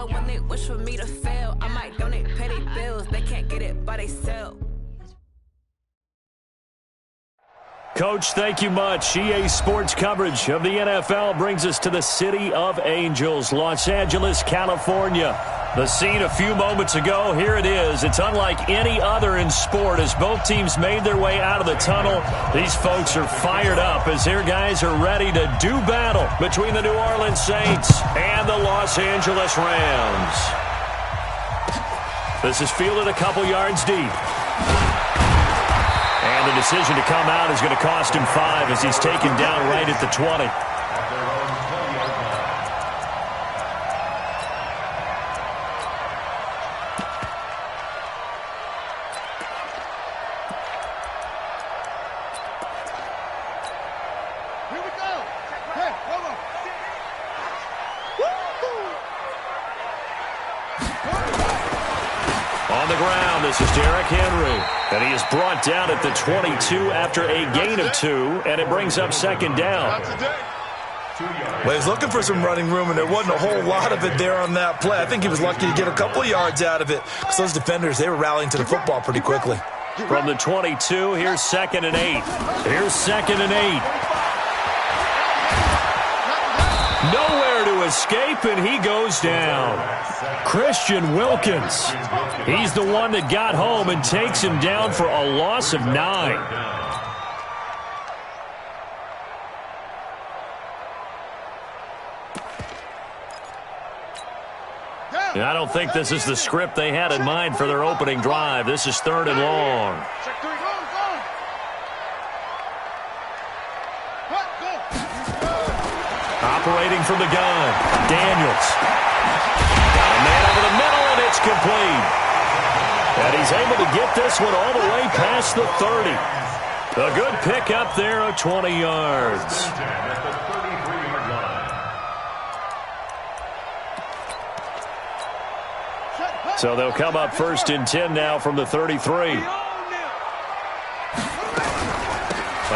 So when they wish for me to fail, I might donate petty bills. They can't get it by themselves. Coach, thank you much. EA Sports coverage of the NFL brings us to the City of Angels, Los Angeles, California. The scene a few moments ago, here it is. It's unlike any other in sport as both teams made their way out of the tunnel. These folks are fired up as their guys are ready to do battle between the New Orleans Saints and the Los Angeles Rams. This is fielded a couple yards deep. And the decision to come out is going to cost him 5 as he's taken down right at the 20. On the ground, this is Derrick Henry. And he is brought down at the 22 after a gain of 2, and it brings up second down. Well, he was looking for some running room, and there wasn't a whole lot of it there on that play. I think he was lucky to get a couple of yards out of it because those defenders, they were rallying to the football pretty quickly. From the 22, here's 2nd and 8. Here's 2nd and 8. Nowhere to escape, and he goes down. Christian Wilkins. He's the one that got home and takes him down for a loss of 9. I don't think this is the script they had in mind for their opening drive. This is 3rd and long. Operating from the gun, Daniels. Got a man over the middle, and it's complete. And he's able to get this one all the way past the 30. A good pickup there of 20 yards. So they'll come up 1st and 10 now from the 33. A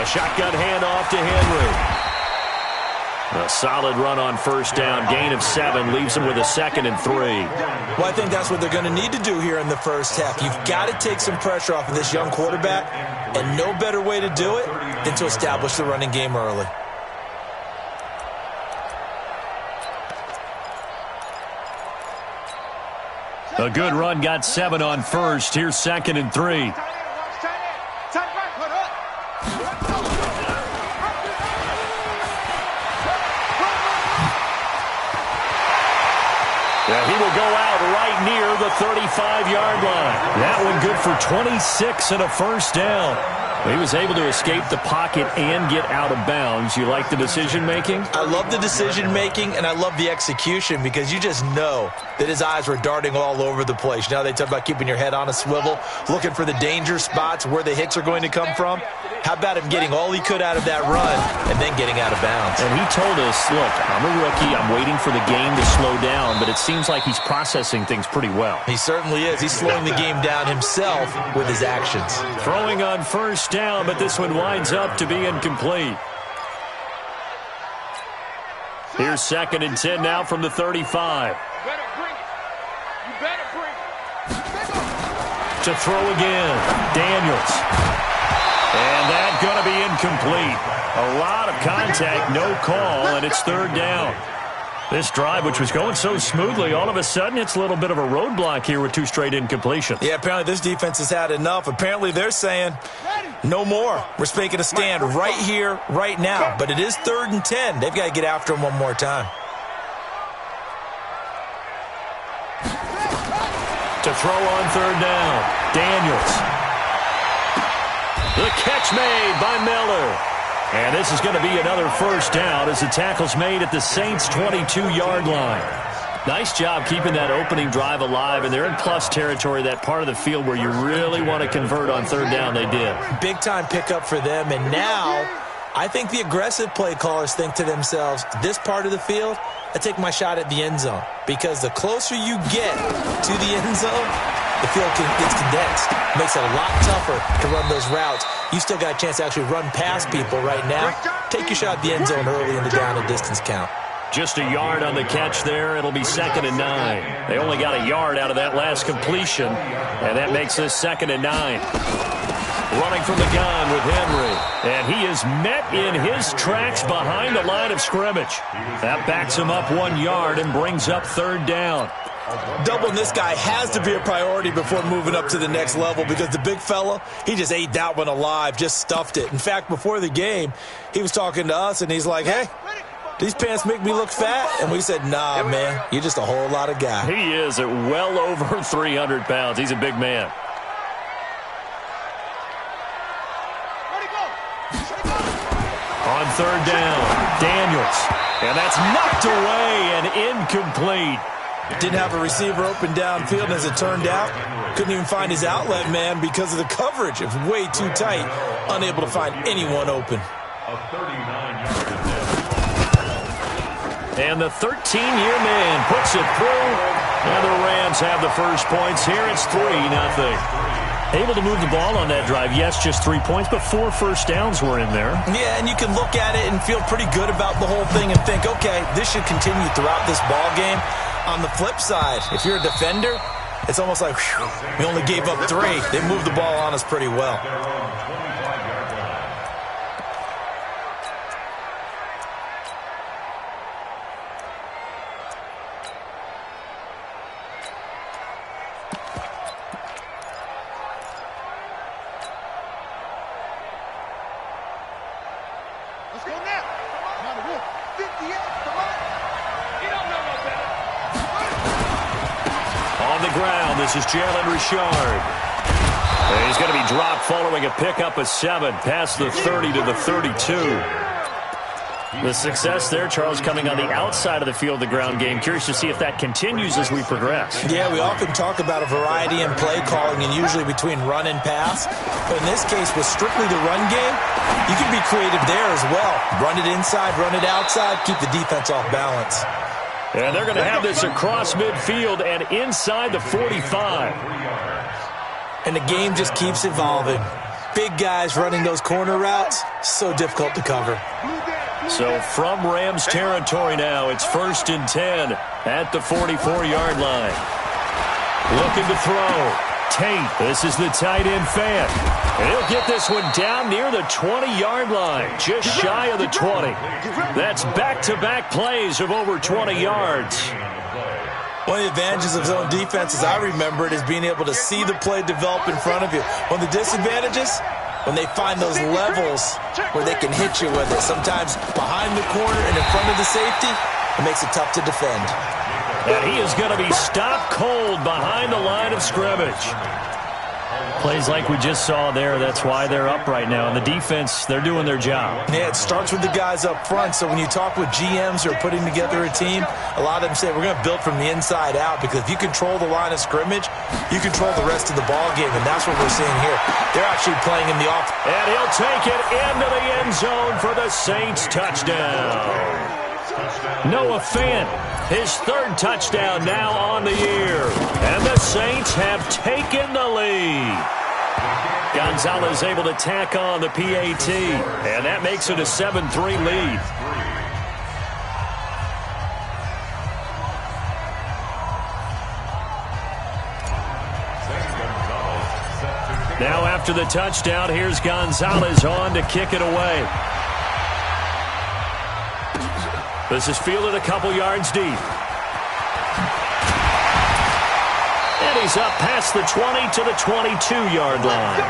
shotgun handoff to Henry. A solid run on 1st down. Gain of 7 leaves them with a 2nd and 3. Well, I think that's what they're going to need to do here in the first half. You've got to take some pressure off of this young quarterback, and no better way to do it than to establish the running game early. A good run got 7 on 1st. Here's 2nd and 3. Yeah, he will go out right near the 35-yard line. That one good for 26 and a 1st down. He was able to escape the pocket and get out of bounds. You like the decision-making? I love the decision-making, and I love the execution because you just know that his eyes were darting all over the place. You know, they talk about keeping your head on a swivel, looking for the danger spots where the hits are going to come from. How about him getting all he could out of that run and then getting out of bounds? And he told us, look, I'm a rookie. I'm waiting for the game to slow down, but it seems like he's processing things pretty well. He certainly is. He's slowing the game down himself with his actions. Throwing on 1st down, but this one winds up to be incomplete. Here's 2nd and 10 now from the 35. To throw again, Daniels. And that's going to be incomplete. A lot of contact, no call, and it's 3rd down. This drive, which was going so smoothly, all of a sudden it's a little bit of a roadblock here with 2 straight incompletions. Yeah, apparently this defense has had enough. Apparently they're saying no more. We're making a stand right here, right now. But it is 3rd and 10. They've got to get after him one more time. To throw on 3rd down, Daniels. The catch made by Miller. And this is going to be another 1st down as the tackle's made at the Saints' 22-yard line. Nice job keeping that opening drive alive, and they're in plus territory, that part of the field where you really want to convert on 3rd down. They did. Big-time pickup for them, and now I think the aggressive play callers think to themselves, this part of the field, I take my shot at the end zone, because the closer you get to the end zone, the field gets condensed. Makes it a lot tougher to run those routes. You still got a chance to actually run past people right now. Take your shot at the end zone early in the down and distance count. Just a yard on the catch there. It'll be 2nd and 9. They only got a yard out of that last completion, and that makes this 2nd and 9. Running from the gun with Henry, and he is met in his tracks behind the line of scrimmage. That backs him up 1 yard and brings up 3rd down. Doubling this guy has to be a priority before moving up to the next level, because the big fella, he just ate that one alive, just stuffed it. In fact, before the game, he was talking to us, and he's like, hey, these pants make me look fat. And we said, nah, man, you're just a whole lot of guy. He is at well over 300 pounds. He's a big man. On 3rd down, Daniels. And that's knocked away and incomplete. Didn't have a receiver open downfield, and as it turned out, couldn't even find his outlet man because of the coverage. It was way too tight, unable to find anyone open. And the 13-year man puts it through, and the Rams have the first points here. It's 3-0. Able to move the ball on that drive. Yes, just 3 points, but 4 first downs were in there. Yeah, and you can look at it and feel pretty good about the whole thing and think, okay, this should continue throughout this ball game. On the flip side, if you're a defender, it's almost like, whew, we only gave up 3. They moved the ball on us pretty well. This is Jalen Richard. And he's going to be dropped following a pickup of 7 past the 30 to the 32. The success there, Charles, coming on the outside of the field, the ground game. Curious to see if that continues as we progress. Yeah, we often talk about a variety in play calling and usually between run and pass. But in this case, with strictly the run game, you can be creative there as well. Run it inside, run it outside, keep the defense off balance. And they're going to have this across midfield and inside the 45. And the game just keeps evolving. Big guys running those corner routes, so difficult to cover. So from Rams territory now, it's 1st and 10 at the 44-yard line. Looking to throw. Tate, this is the tight end fan. And he'll get this one down near the 20-yard line, just shy of the 20. That's back-to-back plays of over 20 yards. One of the advantages of zone defense, as I remember it, is being able to see the play develop in front of you. One of the disadvantages, when they find those levels where they can hit you with it, sometimes behind the corner and in front of the safety, it makes it tough to defend. And he is going to be stopped cold behind the line of scrimmage. Plays like we just saw there, that's why they're up right now. And the defense, they're doing their job. Yeah, it starts with the guys up front. So when you talk with GMs who are putting together a team, a lot of them say we're going to build from the inside out, because if you control the line of scrimmage, you control the rest of the ball game, and that's what we're seeing here. They're actually playing in the off. And he'll take it into the end zone for the Saints touchdown. Noah Fant, his 3rd touchdown now on the year. And the Saints have taken the lead. Gonzalez able to tack on the PAT. And that makes it a 7-3 lead. Now after the touchdown, here's Gonzalez on to kick it away. This is fielded a couple yards deep. And he's up past the 20 to the 22-yard line.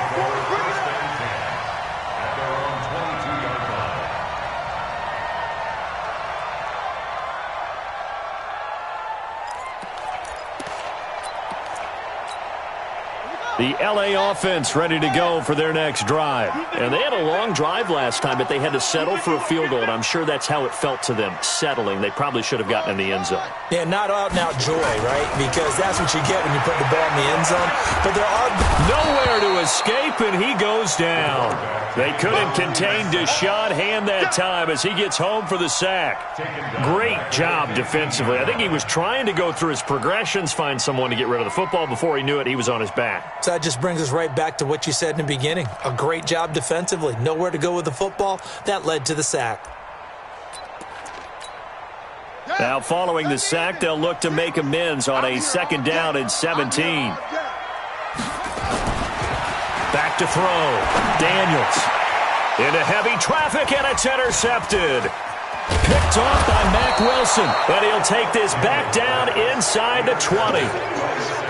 The L.A. offense ready to go for their next drive. And they had a long drive last time, but they had to settle for a field goal, and I'm sure that's how it felt to them, settling. They probably should have gotten in the end zone. Yeah, not out-and-out joy, right? Because that's what you get when you put the ball in the end zone. But there are nowhere to escape, and he goes down. They couldn't contain Deshaun Hand that time as he gets home for the sack. Great job defensively. I think he was trying to go through his progressions, find someone to get rid of the football. Before he knew it, he was on his back. So that just brings us right back to what you said in the beginning. A great job defensively. Nowhere to go with the football. That led to the sack. Now following the sack, they'll look to make amends on a 2nd down and 17. Back to throw. Daniels. Into heavy traffic, and it's intercepted. Picked off by Mack Wilson, but he'll take this back down inside the 20.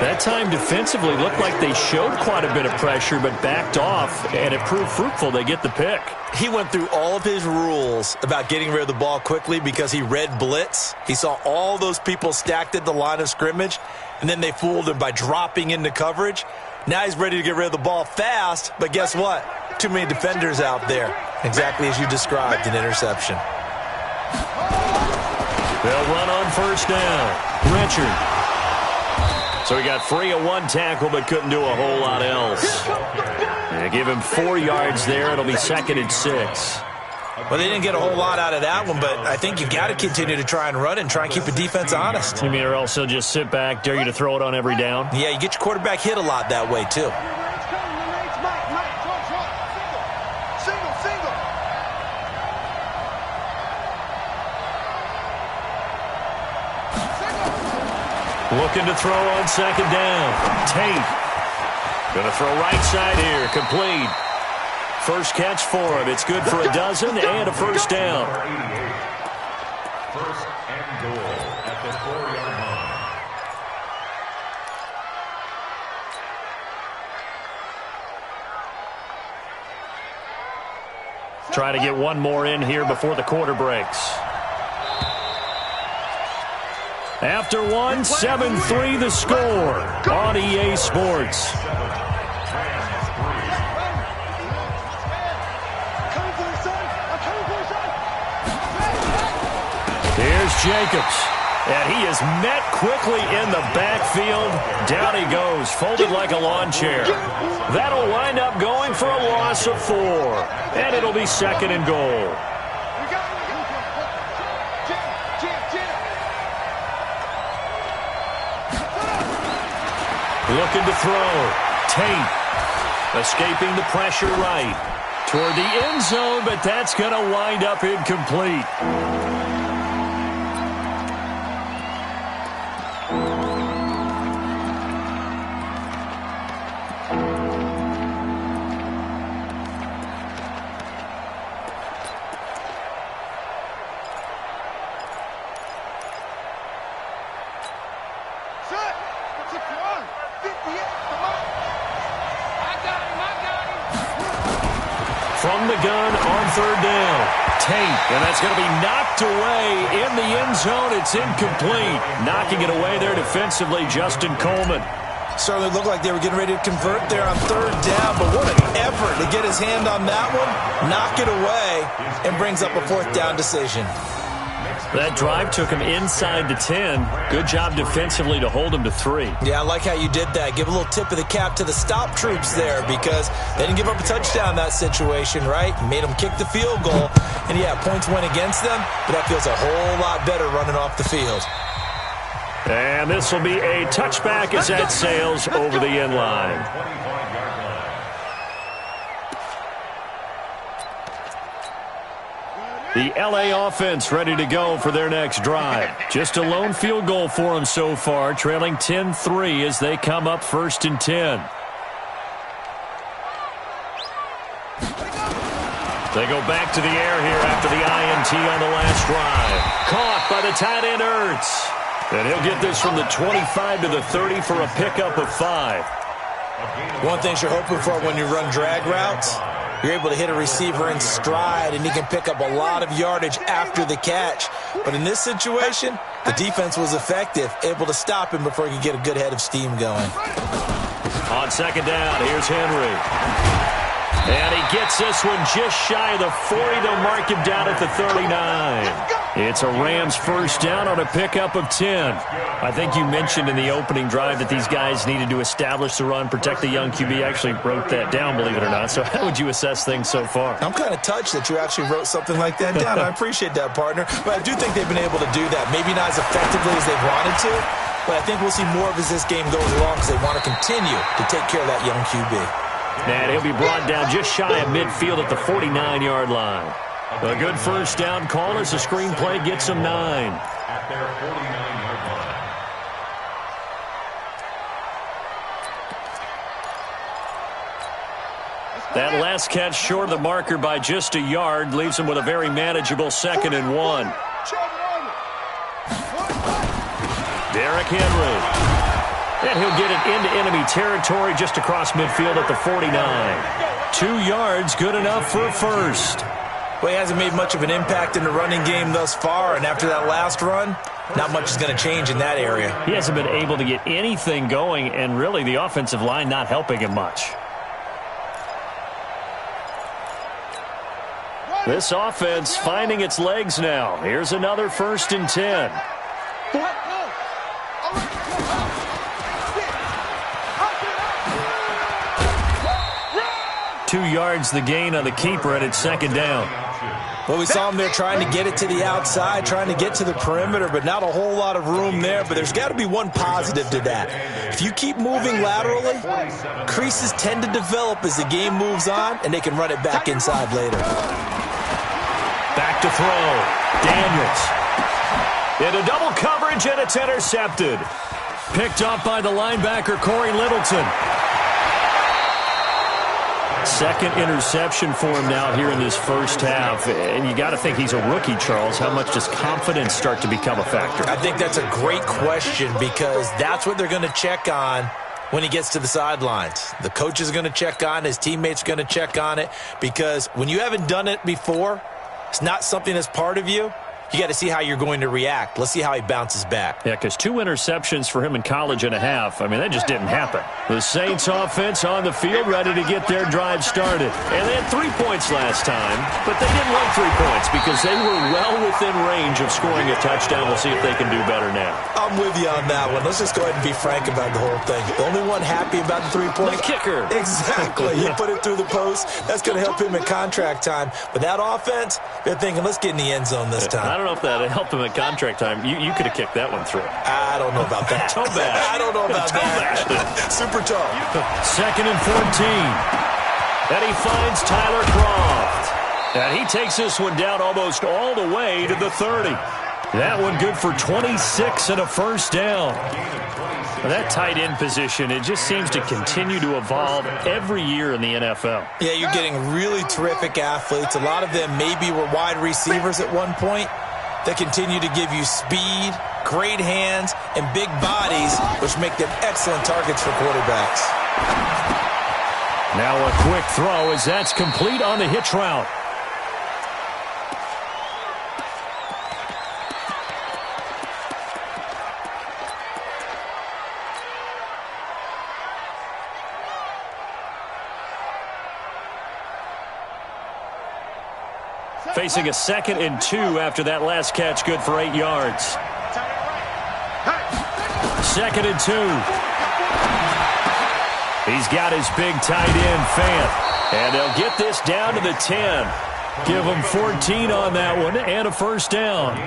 That time defensively looked like they showed quite a bit of pressure, but backed off, and it proved fruitful. They get the pick. He went through all of his rules about getting rid of the ball quickly because he read blitz. He saw all those people stacked at the line of scrimmage, and then they fooled him by dropping into coverage. Now he's ready to get rid of the ball fast, but guess what? Too many defenders out there. Exactly as you described, an interception. They'll run on 1st down. Richard. So he got free of 1 tackle, but couldn't do a whole lot else. They give him 4 yards there. It'll be 2nd and 6. Well, they didn't get a whole lot out of that one, but I think you've got to continue to try and run and try and keep the defense honest. You mean or else he'll just sit back, dare you to throw it on every down? Yeah, you get your quarterback hit a lot that way, too. Looking to throw on 2nd down. Tate. Going to throw right side here. Complete. First catch for him. It's good for a dozen and a 1st down. 1st and goal at the 4-yard line. Try to get one more in here before the quarter breaks. After one, 7-3 the score on EA Sports. Here's Jacobs. And he is met quickly in the backfield. Down he goes, folded like a lawn chair. That'll wind up going for a loss of 4. And it'll be 2nd and goal. Looking to throw. Tate. Escaping the pressure right. Toward the end zone, but that's going to wind up incomplete. From the gun on 3rd down. Tate, and that's going to be knocked away in the end zone. It's incomplete. Knocking it away there defensively, Justin Coleman. Certainly looked like they were getting ready to convert there on 3rd down, but what an effort to get his hand on that one, knock it away, and brings up a 4th down decision. That drive took him inside the 10. Good job defensively to hold him to 3. Yeah, I like how you did that. Give a little tip of the cap to the stop troops there because they didn't give up a touchdown in that situation, right? Made them kick the field goal. And, yeah, points went against them, but that feels a whole lot better running off the field. And this will be a touchback as that sails over the end line. The LA offense ready to go for their next drive. Just a lone field goal for them so far, trailing 10-3 as they come up 1st and 10. They go back to the air here after the INT on the last drive. Caught by the tight end Ertz. And he'll get this from the 25 to the 30 for a pickup of 5. One thing you're hoping for when you run drag routes, you're able to hit a receiver in stride, and he can pick up a lot of yardage after the catch. But in this situation, the defense was effective, able to stop him before he could get a good head of steam going. On 2nd down, here's Henry. And he gets this one just shy of the 40. They'll mark him down at the 39. It's a Rams 1st down on a pickup of 10. I think you mentioned in the opening drive that these guys needed to establish the run, protect the young QB. Actually wrote that down, believe it or not. So how would you assess things so far? I'm kind of touched that you actually wrote something like that down. I appreciate that, partner. But I do think they've been able to do that. Maybe not as effectively as they wanted to, but I think we'll see more of as this game goes along because they want to continue to take care of that young QB. And he'll be brought down just shy of midfield at the 49-yard line. A good 1st down call as the screenplay gets him 9. at their 49-yard line. That last catch short of the marker by just a yard leaves him with a very manageable 2nd and 1. Derrick Henry. And he'll get it into enemy territory just across midfield at the 49. 2 yards, good enough for a first. Well, he hasn't made much of an impact in the running game thus far, and after that last run, not much is going to change in that area. He hasn't been able to get anything going, and really the offensive line not helping him much. This offense finding its legs now. Here's another 1st and 10. 2 yards the gain on the keeper, and it's 2nd down. Well, we saw him there trying to get it to the outside, trying to get to the perimeter, but not a whole lot of room there. But there's got to be one positive to that. If you keep moving laterally, creases tend to develop as the game moves on, and they can run it back inside later. Back to throw. Daniels. Into double coverage, and it's intercepted. Picked up by the linebacker, Corey Littleton. 2nd interception for him now here in this first half. And you got to think he's a rookie, Charles. How much does confidence start to become a factor? I think that's a great question because that's what they're going to check on when he gets to the sidelines. The coach is going to check on, his teammates are going to check on it, because when you haven't done it before, it's not something that's part of you. You got to see how you're going to react. Let's see how he bounces back. Yeah, because 2 interceptions for him in college and a half. I mean, that just didn't happen. The Saints offense on the field ready to get their drive started. And they had 3 points last time, but they didn't want 3 points because they were well within range of scoring a touchdown. We'll see if they can do better now. I'm with you on that one. Let's just go ahead and be frank about the whole thing. The only one happy about the 3 points? The kicker. Exactly. He put it through the post. That's going to help him in contract time. But that offense, they're thinking, let's get in the end zone this time. I don't know if that helped him at contract time. You could have kicked that one through. I don't know about that. Toe bash. I don't know about that. Super toe. 2nd and 14. And he finds Tyler Kroft. And he takes this one down almost all the way to the 30. That one good for 26 and a first down. That tight end position, it just seems to continue to evolve every year in the NFL. Yeah, you're getting really terrific athletes. A lot of them maybe were wide receivers at one point. They continue to give you speed, great hands, and big bodies, which make them excellent targets for quarterbacks. Now a quick throw as that's complete on the hitch route. Facing a 2nd and 2 after that last catch, good for 8 yards. 2nd and 2. He's got his big tight end, Fant. And they'll get this down to the 10. Give him 14 on that one and a first down.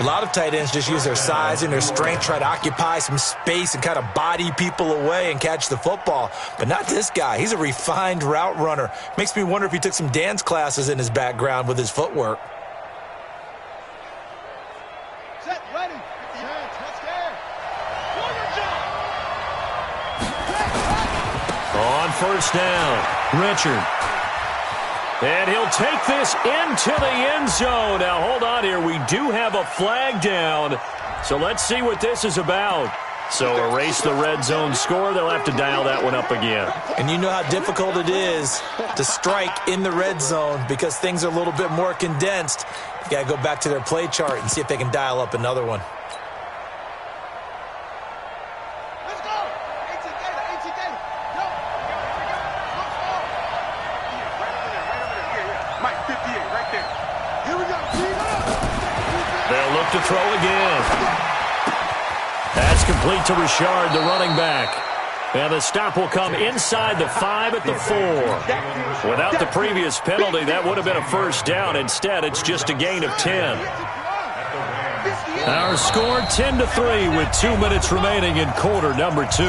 A lot of tight ends just use their size and their strength, try to occupy some space and kind of body people away and catch the football. But not this guy. He's a refined route runner. Makes me wonder if he took some dance classes in his background with his footwork. Set, ready. Let's go. On first down, Richard. And he'll take this into the end zone. Now, hold on here. We do have a flag down. So let's see what this is about. So erase the red zone score. They'll have to dial that one up again. And you know how difficult it is to strike in the red zone because things are a little bit more condensed. You got to go back to their play chart and see if they can dial up another one. They'll look to throw again. That's complete to Richard, the running back. And the stop will come inside the 5 at the 4. Without the previous penalty, that would have been a first down. Instead, it's just a gain of 10. Our score 10-3 with 2 minutes remaining in quarter number 2.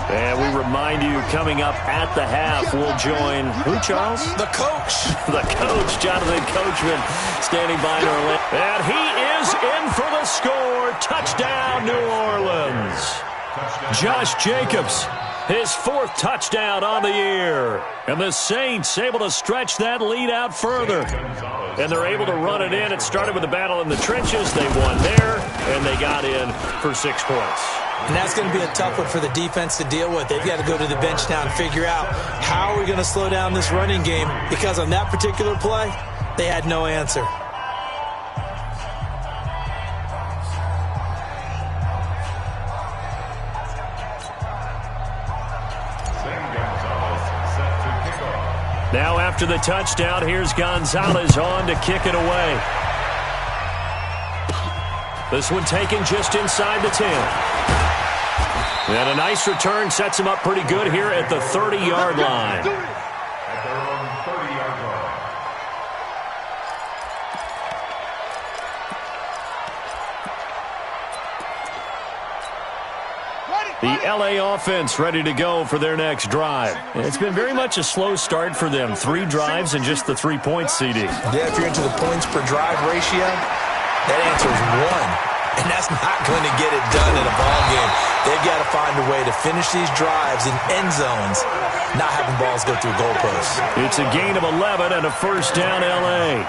And we remind you, coming up at the half, we'll join who, Charles? The coach. The coach, Jonathan Coachman, standing by in Orlando. And he is in for the score. Touchdown, New Orleans. Josh Jacobs, his 4th touchdown on the year. And the Saints able to stretch that lead out further. And they're able to run it in. It started with a battle in the trenches. They won there, and they got in for 6 points. And that's going to be a tough one for the defense to deal with. They've got to go to the bench now and figure out how are we going to slow down this running game, because on that particular play, they had no answer. Now after the touchdown, here's Gonzalez on to kick it away. This one taken just inside the 10. And a nice return sets him up pretty good here at the 30-yard line. At their own 30-yard line. The LA offense ready to go for their next drive. It's been very much a slow start for them. 3 drives and just the 3 points, CD. Yeah, if you're into the points per drive ratio, that answer is 1. And that's not going to get it done in a ball game. They've got to find a way to finish these drives in end zones, not having balls go through goalposts. It's a gain of 11 and a first down, L.A.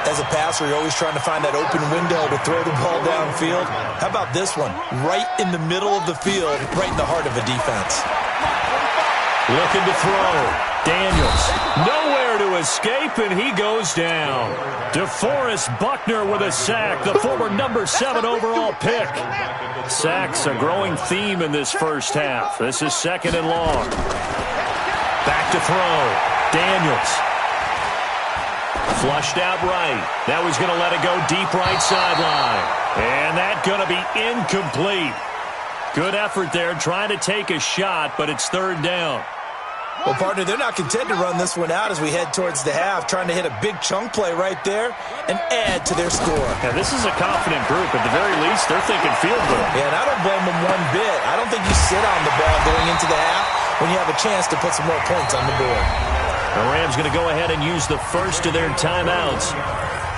As a passer, you're always trying to find that open window to throw the ball downfield. How about this one? Right in the middle of the field, right in the heart of a defense. Looking to throw. Daniels. Nowhere to escape, and he goes down. DeForest Buckner with a sack, the former number 7 overall pick. Sacks a growing theme in this first half. This is 2nd and long. Back to throw. Daniels. Flushed out right. That was going to let it go deep right sideline. And that going to be incomplete. Good effort there trying to take a shot, but it's 3rd down. Well, partner, they're not content to run this one out as we head towards the half, trying to hit a big chunk play right there and add to their score. Yeah, this is a confident group. At the very least, they're thinking field goal. Yeah, and I don't blame them one bit. I don't think you sit on the ball going into the half when you have a chance to put some more points on the board. The Rams going to go ahead and use the first of their timeouts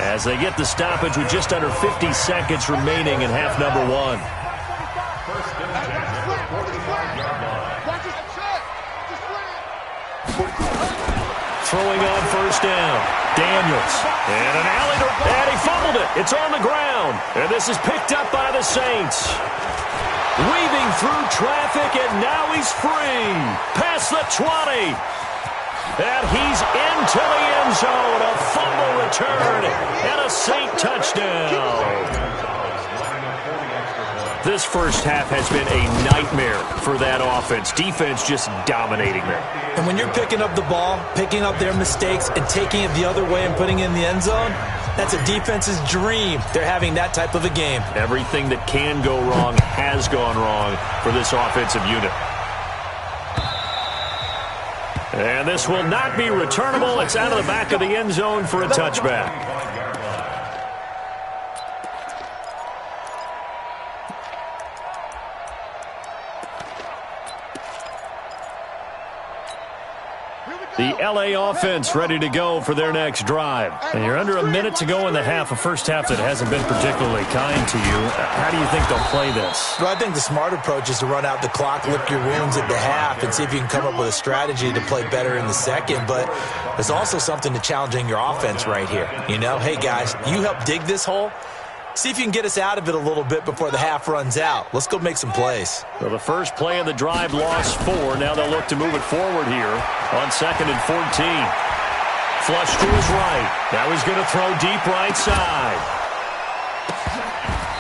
as they get the stoppage with just under 50 seconds remaining in half number 1. Throwing on first down. Daniels. And an alley to... And he fumbled it. It's on the ground. And this is picked up by the Saints. Weaving through traffic, and now he's free. Past the 20. And he's into the end zone. A fumble return and a Saint touchdown. This first half has been a nightmare for that offense. Defense just dominating them. And when you're picking up the ball, picking up their mistakes, and taking it the other way and putting it in the end zone, that's a defense's dream. They're having that type of a game. Everything that can go wrong has gone wrong for this offensive unit. And this will not be returnable. It's out of the back of the end zone for a touchback. The L.A. offense ready to go for their next drive. And you're under a minute to go in the half, a first half that hasn't been particularly kind to you. How do you think they'll play this? Well, I think the smart approach is to run out the clock, lick your wounds at the half, and see if you can come up with a strategy to play better in the second. But there's also something to challenging your offense right here. You know, hey, guys, you help dig this hole. See if you can get us out of it a little bit before the half runs out. Let's go make some plays. Well, the first play of the drive lost 4. Now they'll look to move it forward here on 2nd and 14. Flush to his right. Now he's going to throw deep right side.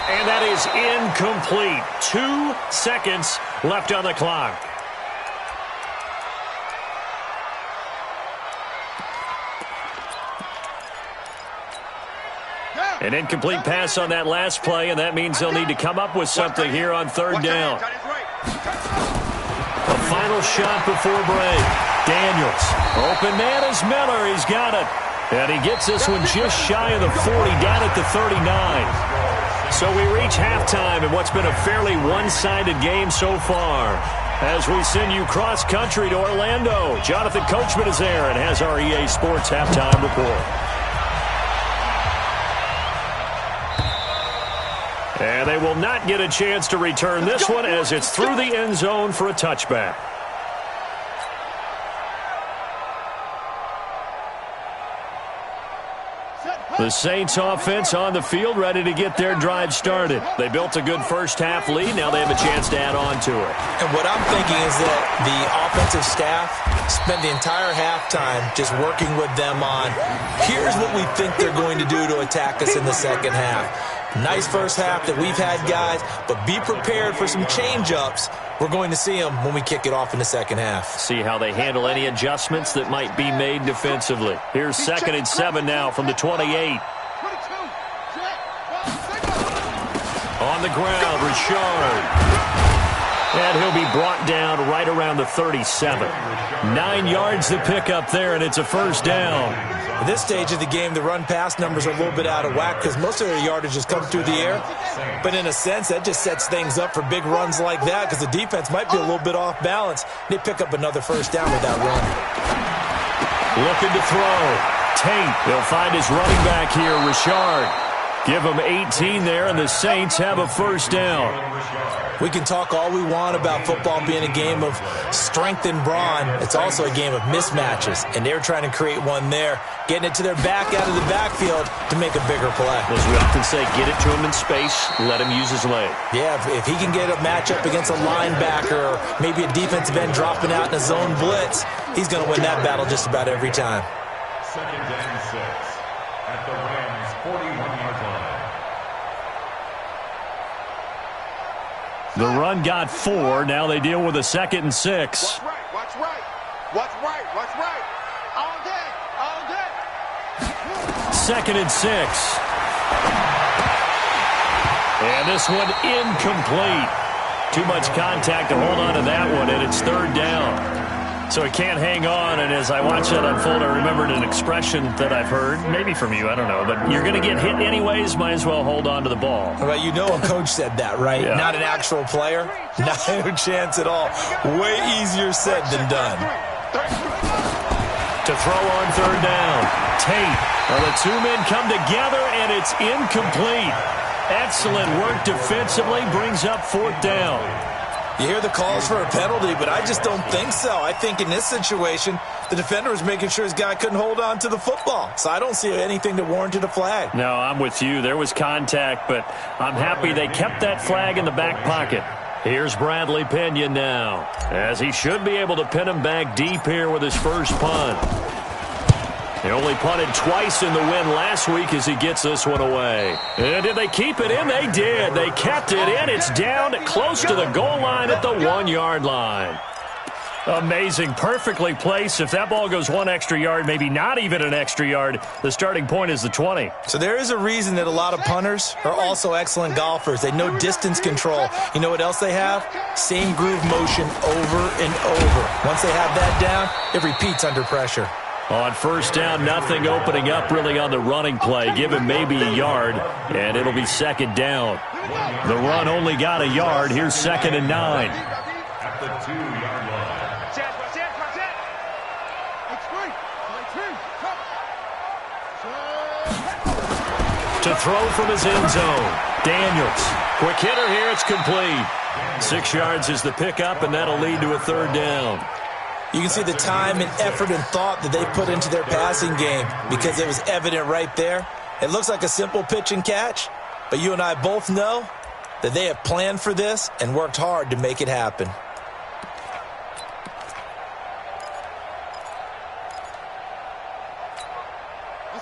And that is incomplete. 2 seconds left on the clock. An incomplete pass on that last play, and that means they'll need to come up with something here on 3rd down. A final shot before break. Daniels. Open man is Miller. He's got it. And he gets this one just shy of the 40, down at the 39. So we reach halftime in what's been a fairly one-sided game so far. As we send you cross-country to Orlando, Jonathan Coachman is there and has our EA Sports halftime report. And they will not get a chance to return this one as it's through the end zone for a touchback. The Saints offense on the field, ready to get their drive started. They built a good first-half lead. Now they have a chance to add on to it. And what I'm thinking is that the offensive staff spent the entire halftime just working with them on, here's what we think they're going to do to attack us in the second half. Nice first half that we've had, guys, but be prepared for some change-ups. We're going to see them when we kick it off in the second half. See how they handle any adjustments that might be made defensively. Here's 2nd and 7 now from the 28. On the ground, Richard. And he'll be brought down right around the 37. 9 yards to pick up there, and it's a first down. At this stage of the game, the run-pass numbers are a little bit out of whack because most of their yardage has come through the air. But in a sense, that just sets things up for big runs like that because the defense might be a little bit off balance. They pick up another first down with that run. Looking to throw. Tate, they'll find his running back here, Richard. Give him 18 there, and the Saints have a first down. We can talk all we want about football being a game of strength and brawn. It's also a game of mismatches, and they're trying to create one there, getting it to their back out of the backfield to make a bigger play. As we often say, get it to him in space, let him use his leg. Yeah, if he can get a matchup against a linebacker or maybe a defensive end dropping out in a zone blitz, he's going to win that battle just about every time. 2nd and 6 at the Rams' 41-yard line. The run got 4. Now they deal with a 2nd and 6. Watch right, watch right. Watch right, watch right. All day, all day. 2nd and 6. And this one incomplete. Too much contact to hold on to that one, and it's 3rd down. So he can't hang on, and as I watch that unfold, I remembered an expression that I've heard, maybe from you, I don't know, but you're going to get hit anyways, might as well hold on to the ball. Well, you know a coach said that, right? Yeah. Not an actual player. Not a chance at all. Way easier said than done. To throw on 3rd down. Tate. Well, the two men come together, and it's incomplete. Excellent work defensively, brings up 4th down. You hear the calls for a penalty, but I just don't think so. I think in this situation, the defender was making sure his guy couldn't hold on to the football. So I don't see anything that warranted a flag. No, I'm with you. There was contact, but I'm happy they kept that flag in the back pocket. Here's Bradley Pinion now, as he should be able to pin him back deep here with his first punt. He only punted twice in the win last week as he gets this one away. And did they keep it in? They did. They kept it in. It's down close to the goal line at the 1-yard line. Amazing. Perfectly placed. If that ball goes 1 extra yard, maybe not even an extra yard, the starting point is the 20. So there is a reason that a lot of punters are also excellent golfers. They know distance control. You know what else they have? Same groove motion over and over. Once they have that down, it repeats under pressure. On 1st down, nothing opening up really on the running play. Give him maybe a yard, and it'll be 2nd down. The run only got a yard. Here's 2nd and 9. At the 2-yard line. To throw from his end zone. Daniels. Quick hitter here. It's complete. 6 yards is the pickup, and that'll lead to a 3rd down. You can see the time and effort and thought that they put into their passing game because it was evident right there. It looks like a simple pitch and catch, but you and I both know that they have planned for this and worked hard to make it happen.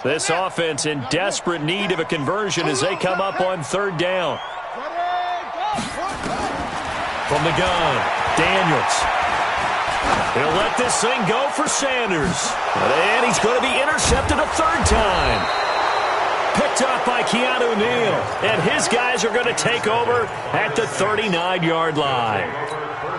This offense in desperate need of a conversion as they come up on 3rd down. From the gun, Daniels. He'll let this thing go for Sanders. And he's going to be intercepted a 3rd time. Picked up by Keanu Neal. And his guys are going to take over at the 39-yard line.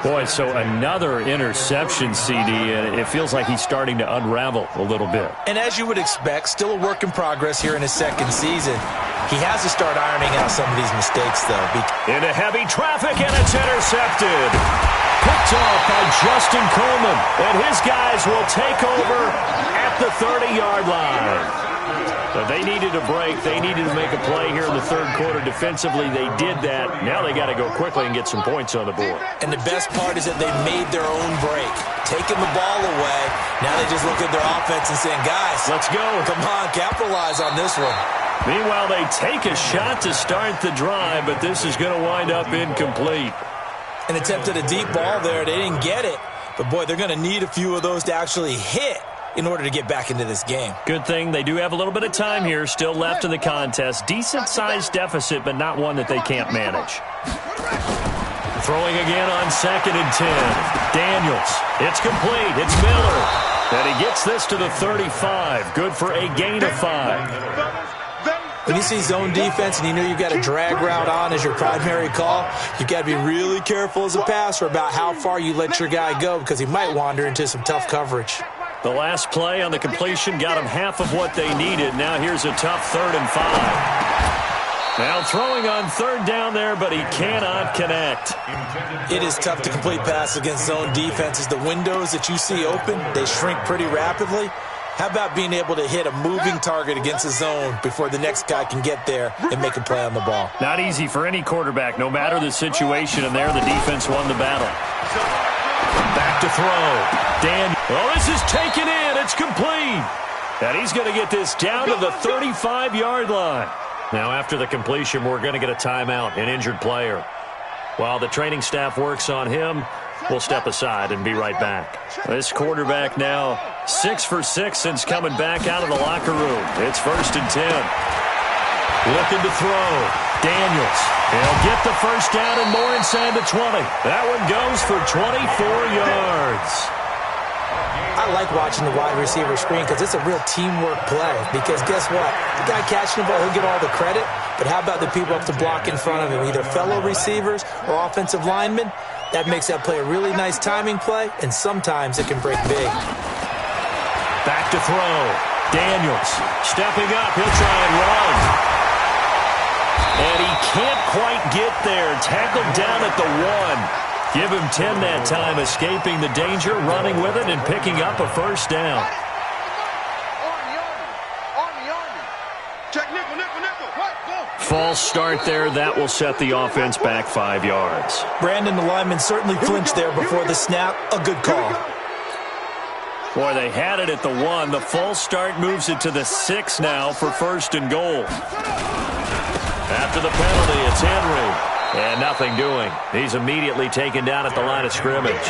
Boy, so another interception, CD, and it feels like he's starting to unravel a little bit. And as you would expect, still a work in progress here in his 2nd season. He has to start ironing out some of these mistakes, though. Into heavy traffic, and it's intercepted. picked off by Justin Coleman. And his guys will take over at the 30-yard line. But they needed a break. They needed to make a play here in the third quarter. Defensively, they did that. Now they got to go quickly and get some points on the board. And the best part is that they made their own break. Taking the ball away. Now they just look at their offense and saying, guys, let's go. Come on, capitalize on this one. Meanwhile, they take a shot to start the drive, but this is going to wind up incomplete. An attempt at a deep ball there. They didn't get it. But, boy, they're going to need a few of those to actually hit in order to get back into this game. Good thing they do have a little bit of time here still left in the contest. Decent-sized deficit, but not one that they can't manage. Throwing again on 2nd and 10. Daniels. It's complete. It's Miller. And he gets this to the 35. Good for a gain of 5. When you see zone defense and you know you've got a drag route on as your primary call, you've got to be really careful as a passer about how far you let your guy go because he might wander into some tough coverage. The last play on the completion got him half of what they needed. Now here's a tough 3rd and 5. Now throwing on 3rd down there, but he cannot connect. It is tough to complete passes against zone defenses. The windows that you see open, they shrink pretty rapidly. How about being able to hit a moving target against a zone before the next guy can get there and make a play on the ball? Not easy for any quarterback, no matter the situation, and there the defense won the battle. Back to throw. Dan. Oh, this is taken in. It's complete. And he's going to get this down to the 35-yard line. Now, after the completion, we're going to get a timeout, an injured player. While the training staff works on him, we'll step aside and be right back. This quarterback now 6 for 6 since coming back out of the locker room. It's 1st and 10. Looking to throw. Daniels. He'll get the first down and more inside the 20. That one goes for 24 yards. I like watching the wide receiver screen because it's a real teamwork play. Because guess what? The guy catching the ball, he'll get all the credit. But how about the people up to block in front of him, either fellow receivers or offensive linemen? That makes that play a really nice timing play, and sometimes it can break big. Back to throw. Daniels stepping up. He'll try and run. And he can't quite get there. Tackled down at the 1. Give him 10 that time, escaping the danger, running with it, and picking up a first down. False start there. That will set the offense back 5 yards. Brandon, the lineman certainly flinched there before the snap. A good call. Boy, they had it at the 1. The false start moves it to the 6 now for 1st and goal. After the penalty, it's Henry. And nothing doing. He's immediately taken down at the line of scrimmage.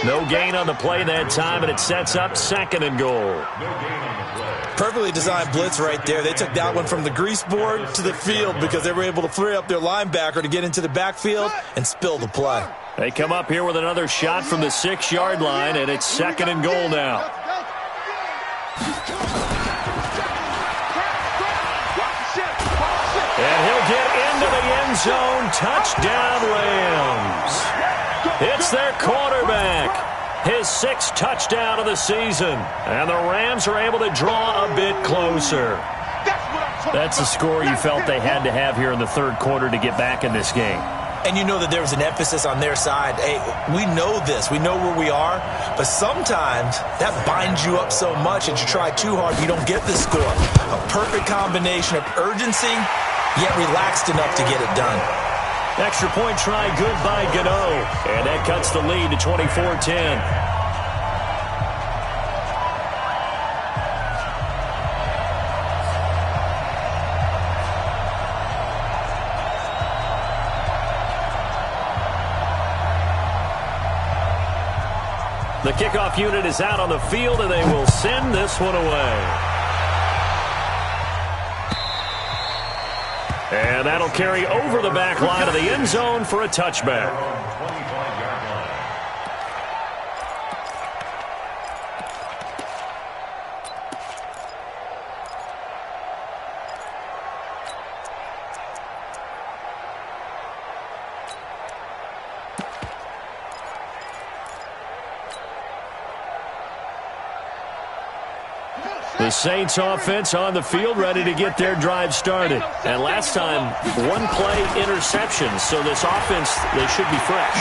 No gain on the play that time, and it sets up 2nd and goal. Perfectly designed blitz right there. They took that one from the grease board to the field because they were able to free up their linebacker to get into the backfield and spill the play. They come up here with another shot from the 6-yard line, and it's 2nd and goal now. And he'll get into the end zone. Touchdown, Rams. It's their quarterback. His 6th touchdown of the season. And the Rams are able to draw a bit closer. That's the score you felt they had to have here in the 3rd quarter to get back in this game. And you know that there was an emphasis on their side. Hey, we know this. We know where we are. But sometimes that binds you up so much that you try too hard, you don't get the score. A perfect combination of urgency, yet relaxed enough to get it done. Extra point try good by Gano. And that cuts the lead to 24-10. The kickoff unit is out on the field, and they will send this one away. And that'll carry over the back line of the end zone for a touchback. The Saints offense on the field, ready to get their drive started. And last time, one play interception, so this offense, they should be fresh.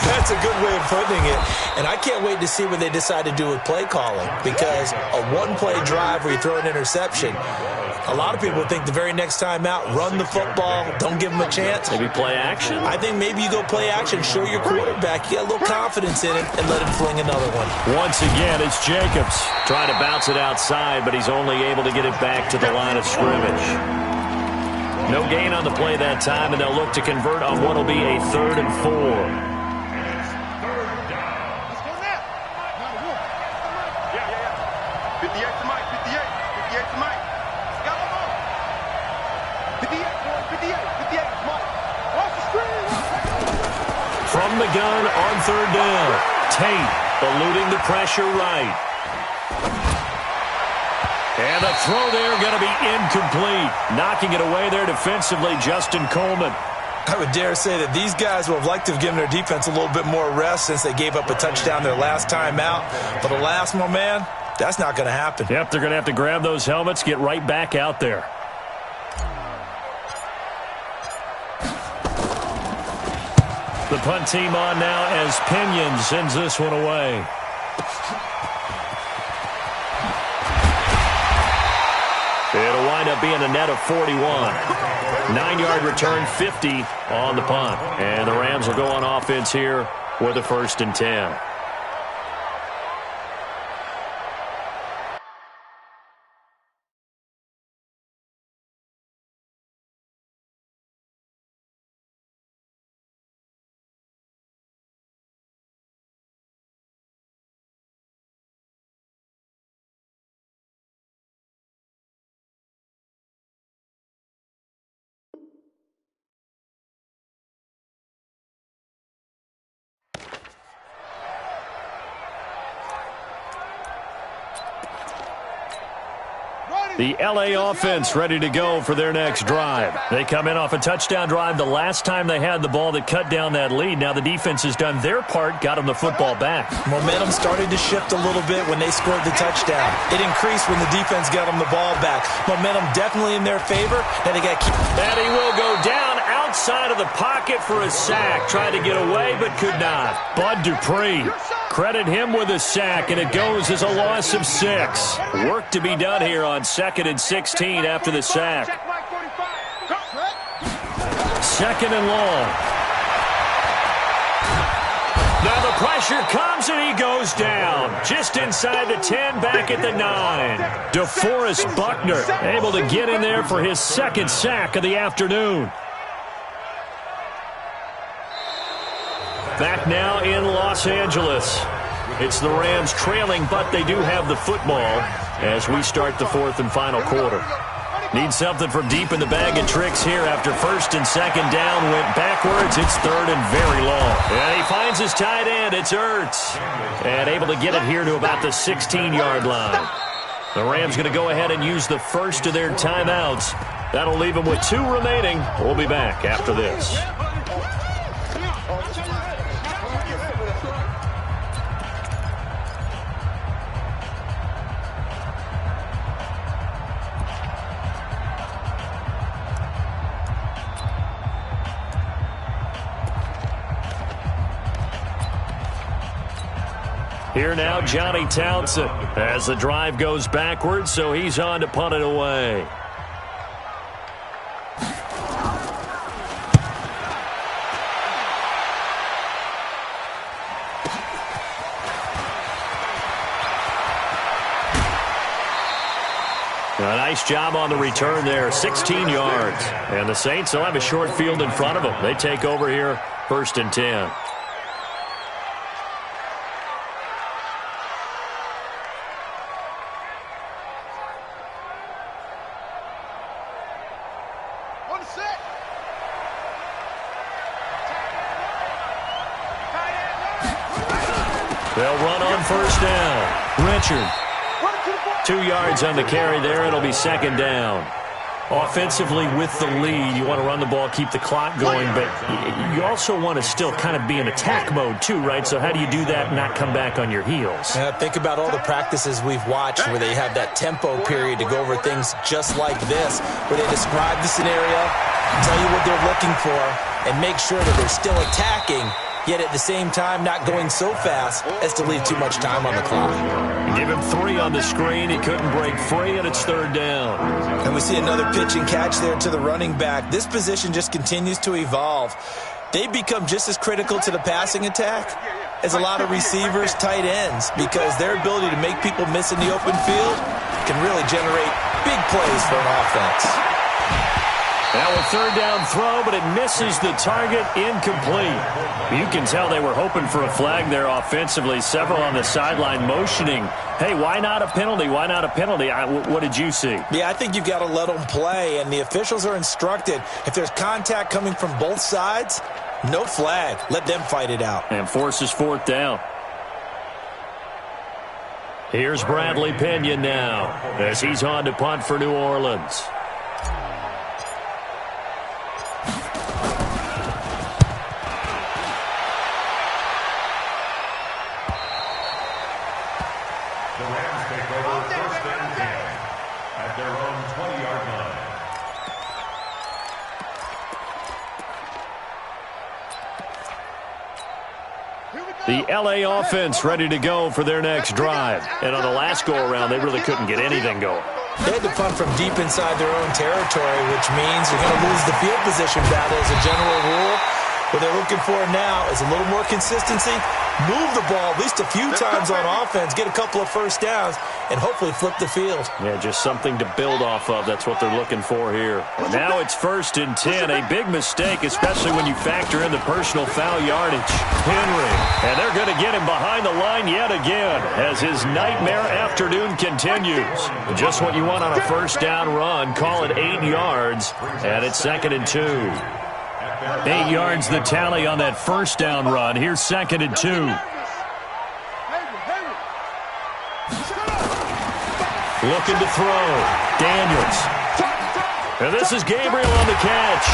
That's a good way of putting it. And I can't wait to see what they decide to do with play calling, because a one-play drive where you throw an interception, a lot of people think the very next time out, run the football, don't give them a chance. Maybe play action? I think maybe you go play action, show your quarterback, you get a little confidence in it, and let him fling another one. Once again, it's Jacobs trying to bounce it outside, but he's only able to get it back to the line of scrimmage. No gain on the play that time, and they'll look to convert on what will be a 3rd and 4. From the gun on 3rd down. Tate eluding the pressure right. And the throw there going to be incomplete. Knocking it away there defensively, Justin Coleman. I would dare say that these guys would have liked to have given their defense a little bit more rest since they gave up a touchdown their last time out. But alas, my man, that's not going to happen. Yep, they're going to have to grab those helmets, get right back out there. The punt team on now as Pinion sends this one away. It'll wind up being a net of 41. 9-yard return, 50 on the punt. And the Rams will go on offense here with a 1st and 10. The L.A. offense ready to go for their next drive. They come in off a touchdown drive the last time they had the ball that cut down that lead. Now the defense has done their part, got them the football back. Momentum started to shift a little bit when they scored the touchdown. It increased when the defense got them the ball back. Momentum definitely in their favor. And they got and he will go down outside of the pocket for a sack. Tried to get away but could not. Bud Dupree. Credit him with a sack, and it goes as a loss of 6. Work to be done here on 2nd and 16 after the sack. 2nd and long. Now the pressure comes, and he goes down. Just inside the 10, back at the 9. DeForest Buckner able to get in there for his 2nd sack of the afternoon. Back now in Los Angeles. It's the Rams trailing, but they do have the football as we start the 4th and final quarter. Need something from deep in the bag of tricks here after 1st and 2nd down. Went backwards. It's 3rd and very long. And he finds his tight end. It's Ertz. And able to get it here to about the 16-yard line. The Rams going to go ahead and use the first of their timeouts. That'll leave them with 2 remaining. We'll be back after this. Here now, Johnny Townsend, as the drive goes backwards, so he's on to punt it away. A nice job on the return there, 16 yards. And the Saints will have a short field in front of them. They take over here, 1st and 10. They'll run on 1st down. Richard. 2 yards on the carry there. It'll be 2nd down. Offensively with the lead, you want to run the ball, keep the clock going, but you also want to still kind of be in attack mode too, right? So how do you do that and not come back on your heels? Think about all the practices we've watched where they have that tempo period to go over things just like this, where they describe the scenario, tell you what they're looking for, and make sure that they're still attacking, yet at the same time not going so fast as to leave too much time on the clock. Give him 3 on the screen. He couldn't break free, and it's 3rd down. And we see another pitch and catch there to the running back. This position just continues to evolve. They become just as critical to the passing attack as a lot of receivers, tight ends, because their ability to make people miss in the open field can really generate big plays for an offense. Now a 3rd down throw, but it misses the target, incomplete. You can tell they were hoping for a flag there offensively. Several on the sideline motioning, hey, why not a penalty? Why not a penalty? What did you see? Yeah, I think you've got to let them play, and the officials are instructed, if there's contact coming from both sides, no flag. Let them fight it out. And forces 4th down. Here's Bradley Pena now as he's on to punt for New Orleans. The Rams take over 1st and 10 at their own 20-yard line. The L.A. offense ready to go for their next drive. And on the last go-around, they really couldn't get anything going. They had to punt from deep inside their own territory, which means you're going to lose the field position battle as a general rule. What they're looking for now is a little more consistency, move the ball at least a few times on offense, get a couple of first downs, and hopefully flip the field. Yeah, just something to build off of. That's what they're looking for here. Now it's 1st and 10. A big mistake, especially when you factor in the personal foul yardage. Henry, and they're going to get him behind the line yet again as his nightmare afternoon continues. Just what you want on a 1st down run. Call it 8 yards, and it's 2nd and 2. 8 yards the tally on that 1st down run. Here's 2nd and 2. Looking to throw. Daniels. And this is Gabriel on the catch.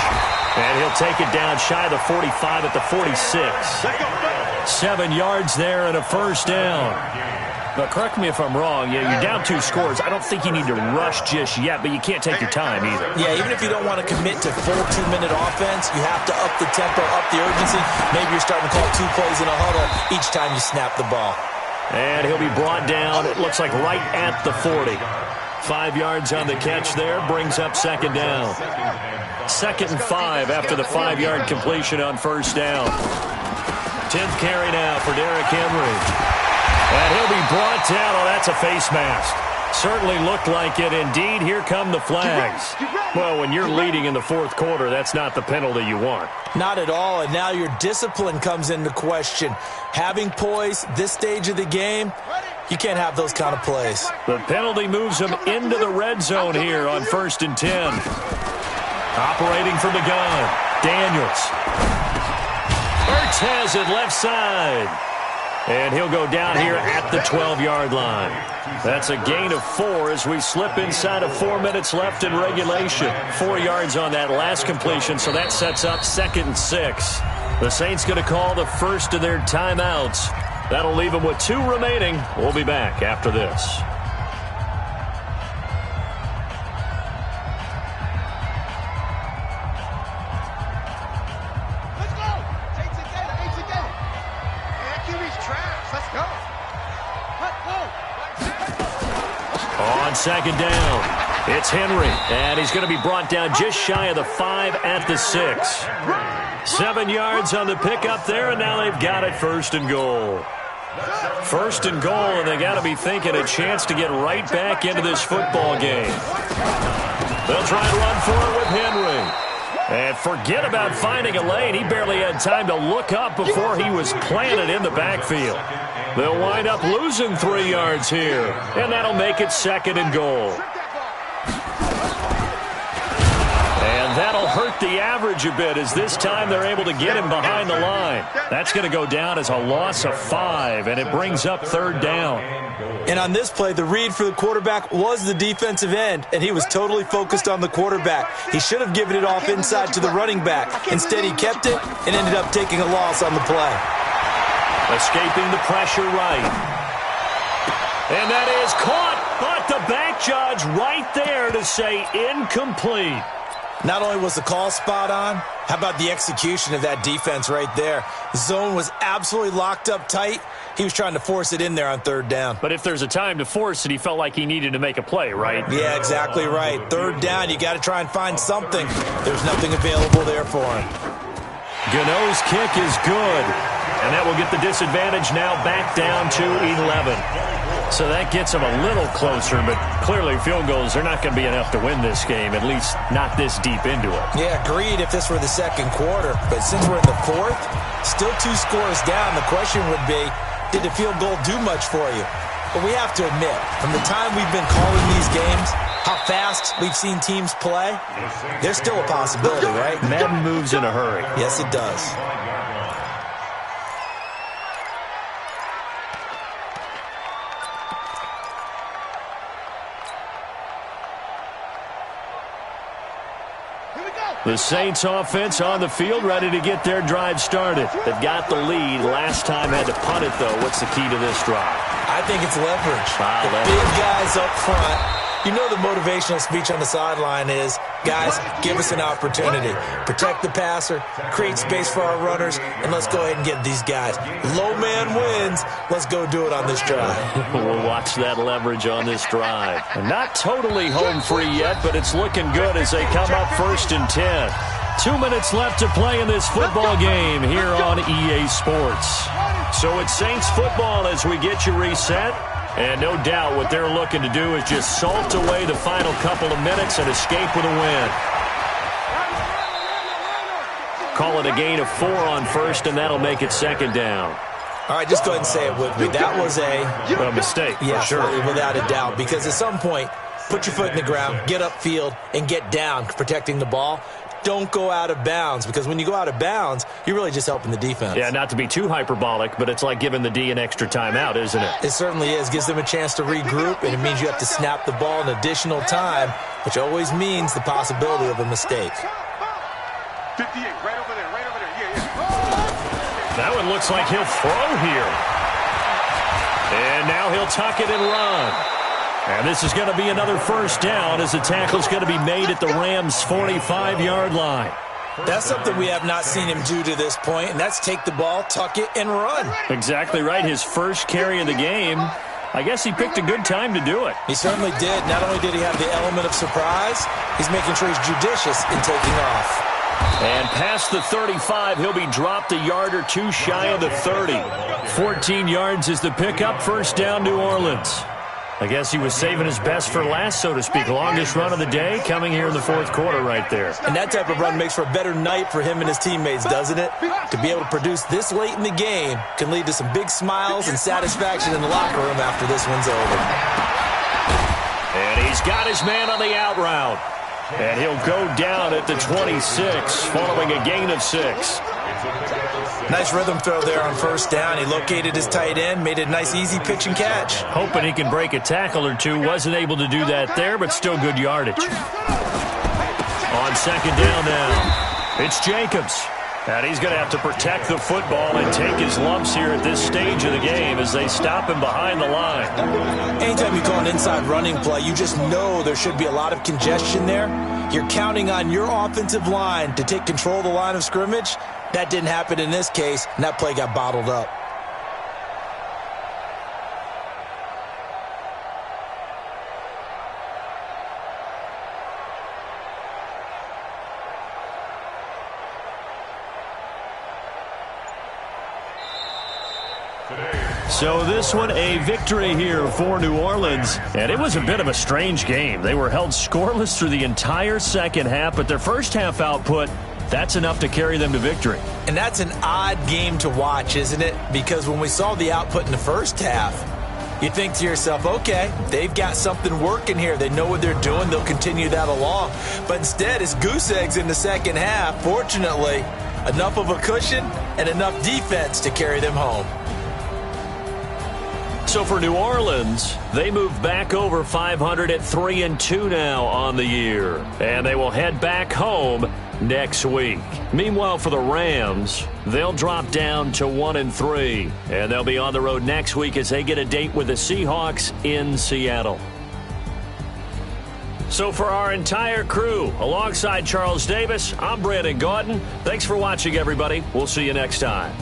And he'll take it down shy of the 45 at the 46. 7 yards there and a 1st down. But correct me if I'm wrong, you're down 2 scores. I don't think you need to rush just yet, but you can't take your time either. Yeah, even if you don't want to commit to full 2-minute offense, you have to up the tempo, up the urgency. Maybe you're starting to call 2 plays in a huddle each time you snap the ball. And he'll be brought down, it looks like right at the 40. 5 yards on the catch there, brings up 2nd down. 2nd and 5 after the 5-yard completion on 1st down. 10th carry now for Derrick Henry. And he'll be brought down. Oh, that's a face mask. Certainly looked like it. Indeed, here come the flags. Well, when you're leading in the 4th quarter, that's not the penalty you want. Not at all, and now your discipline comes into question. Having poise this stage of the game, you can't have those kind of plays. The penalty moves him into the red zone here on 1st and 10. Operating from the gun, Daniels. Ertz has it left side. And he'll go down here at the 12-yard line. That's a gain of 4 as we slip inside of 4 minutes left in regulation. 4 yards on that last completion, so that sets up 2nd and 6. The Saints going to call the first of their timeouts. That'll leave them with 2 remaining. We'll be back after this. On 2nd down, it's Henry, and he's going to be brought down just shy of the 5 at the 6. 7 yards on the pickup there, and now they've got it 1st and goal. 1st and goal, and they got to be thinking a chance to get right back into this football game. They'll try and run for it with Henry. And forget about finding a lane. He barely had time to look up before he was planted in the backfield. They'll wind up losing 3 yards here, and that'll make it 2nd and goal. And that'll that'll hurt the average a bit as this time they're able to get him behind the line. That's going to go down as a loss of 5, and it brings up 3rd down. And on this play, the read for the quarterback was the defensive end, and he was totally focused on the quarterback. He should have given it off inside to the running back. Instead, he kept it and ended up taking a loss on the play. Escaping the pressure right. And that is caught, but the back judge right there to say incomplete. Not only was the call spot on, how about the execution of that defense right there? The zone was absolutely locked up tight. He was trying to force it in there on 3rd down. But if there's a time to force it, he felt like he needed to make a play, right? Yeah, exactly right. 3rd down, you got to try and find something. There's nothing available there for him. Gano's kick is good. And that will get the disadvantage now back down to 11. So that gets them a little closer, but clearly field goals are not going to be enough to win this game, at least not this deep into it. Yeah, agreed if this were the 2nd quarter. But since we're in the 4th, still 2 scores down, the question would be, did the field goal do much for you? But we have to admit, from the time we've been calling these games, how fast we've seen teams play, there's still a possibility, right? Madden moves in a hurry. Yes, it does. The Saints offense on the field, ready to get their drive started. They've got the lead. Last time had to punt it, though. What's the key to this drive? I think it's leverage. Leverage. Big guys up front. You know the motivational speech on the sideline is, guys, give us an opportunity. Protect the passer, create space for our runners, and let's go ahead and get these guys. Low man wins. Let's go do it on this drive. We'll watch that leverage on this drive. And not totally home free yet, but it's looking good as they come up 1st and 10. 2 minutes left to play in this football game here on EA Sports. So it's Saints football as we get you reset. And no doubt what they're looking to do is just salt away the final couple of minutes and escape with a win. Call it a gain of 4 on 1st, and that'll make it 2nd down. All right, just go ahead and say it with me. That was a mistake, yeah, for sure. Without a doubt, because at some point, put your foot in the ground, get upfield, and get down, protecting the ball. Don't go out of bounds, because when you go out of bounds, you're really just helping the defense. Yeah, not to be too hyperbolic, but it's like giving the D an extra timeout, isn't it? It certainly is. Gives them a chance to regroup, and it means you have to snap the ball an additional time, which always means the possibility of a mistake. 58, right over there, yeah. That one looks like he'll throw here. And now he'll tuck it and run. And this is going to be another 1st down as the tackle's going to be made at the Rams' 45-yard line. That's something we have not seen him do to this point, and that's take the ball, tuck it, and run. Exactly right. His first carry of the game. I guess he picked a good time to do it. He certainly did. Not only did he have the element of surprise, he's making sure he's judicious in taking off. And past the 35, he'll be dropped a yard or 2 shy of the 30. 14 yards is the pickup. 1st down, New Orleans. I guess he was saving his best for last, so to speak. Longest run of the day coming here in the 4th quarter right there. And that type of run makes for a better night for him and his teammates, doesn't it? To be able to produce this late in the game can lead to some big smiles and satisfaction in the locker room after this one's over. And he's got his man on the out route. And he'll go down at the 26 following a gain of 6. Nice rhythm throw there on 1st down. He located his tight end, made it a nice easy pitch and catch. Hoping he can break a tackle or 2. Wasn't able to do that there, but still good yardage. On 2nd down now, it's Jacobs. And he's going to have to protect the football and take his lumps here at this stage of the game as they stop him behind the line. Anytime you call an inside running play, you just know there should be a lot of congestion there. You're counting on your offensive line to take control of the line of scrimmage. That didn't happen in this case, and that play got bottled up. So this one, a victory here for New Orleans. And it was a bit of a strange game. They were held scoreless through the entire second half, but their first half output, that's enough to carry them to victory. And that's an odd game to watch, isn't it? Because when we saw the output in the first half, You think to yourself, okay, they've got something working here. They know what they're doing. They'll continue that along. But instead, it's goose eggs in the second half. Fortunately, enough of a cushion and enough defense to carry them home. So for New Orleans, they move back over 500 at 3-2 now on the year. And they will head back home next week. Meanwhile, for the Rams, they'll drop down to 1-3. And they'll be on the road next week as they get a date with the Seahawks in Seattle. So for our entire crew, alongside Charles Davis, I'm Brandon Gaudin. Thanks for watching, everybody. We'll see you next time.